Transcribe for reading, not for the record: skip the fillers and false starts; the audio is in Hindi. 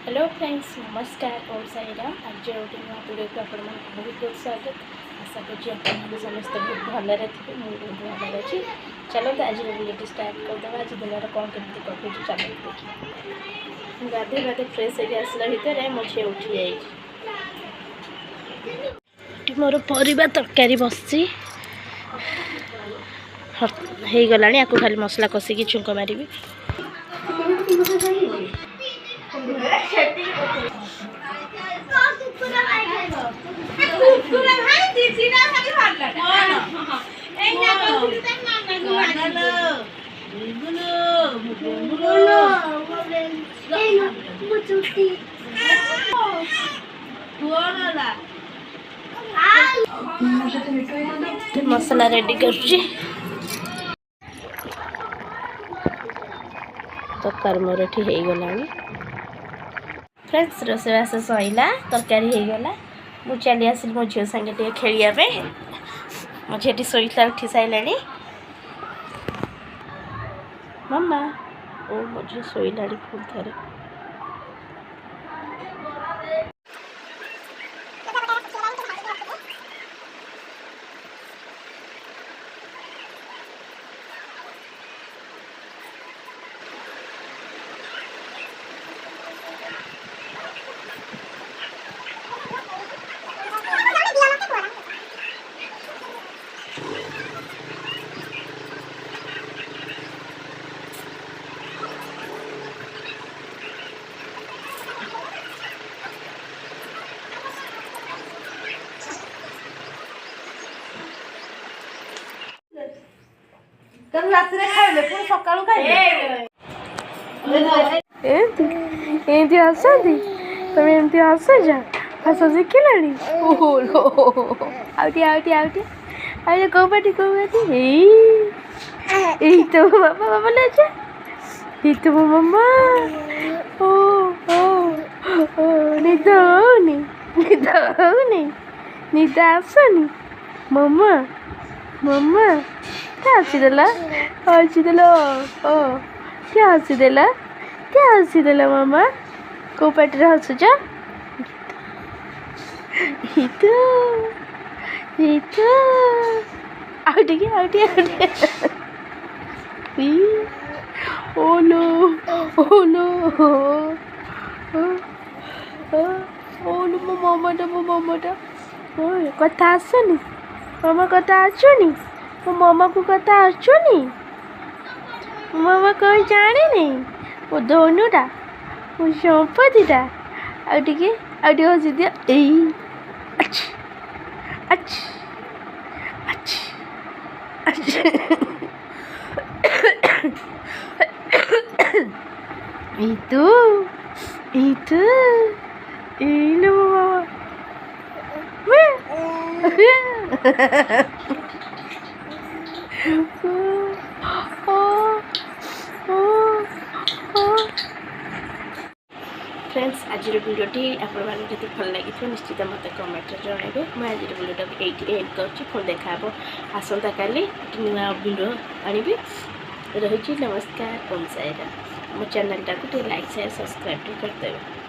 हेलो फ्रेंड्स नमस्कार ओम साई राम आज गोटे नुआ वीडियो को आप बहुत बहुत स्वागत आशा कर समस्त बहुत भलि थे मुझे बहुत भल अच्छी चलते आज वीडियो स्टार्ट करदे आज दिन कौन कमी कटुच चलते देखिए गाधे गाधे फ्रेश हो आसला भितर मो झी उठी जा मोर परिवा तरकारी बसी हो गला आपको खाली मसला कषिकी छुंक मारि मसला रेडी कर तरकारी मोर ये हो गला फ्रेंड्स रोषेबास सईला तरकारी हो गला मु चली आसिल मो झील सांगे टे खेलिया मो झीटी शोला उठी सारे मम्मा ओ मो झी शोला फुल थे रात खाइले पुणी सका एमती हसती तुम एमती हस हस शिखला आउटे कौ पाटी तो बाबा बाबा लजा ये तो मो मम्मा ओ निद होनी निद आसनी मम्मा मम्मा क्या हसीदेला ओ क्या हसीदेला मामा कौ पाटे हसुच आउटे ओ नो मो मामाटा कथा आसुनी मामा कथा आसुनी मो मामा को कथा आसुनी मामा कहीं जाने नहीं वो धनुटा वो संपत्तिटा आउटे हसी दिया फ्रेंड्स आज वीडियोटी आपण मैंने भल लगी निश्चित मत कमेंट जनइबे मुझे आज वीडियोटा ये एंड कर देखा आसंता काली नुआ वीडियो आनी रही। नमस्कार ओम साई राम मो चैनल टाक लाइक शेयर सब्सक्राइब करदेवे।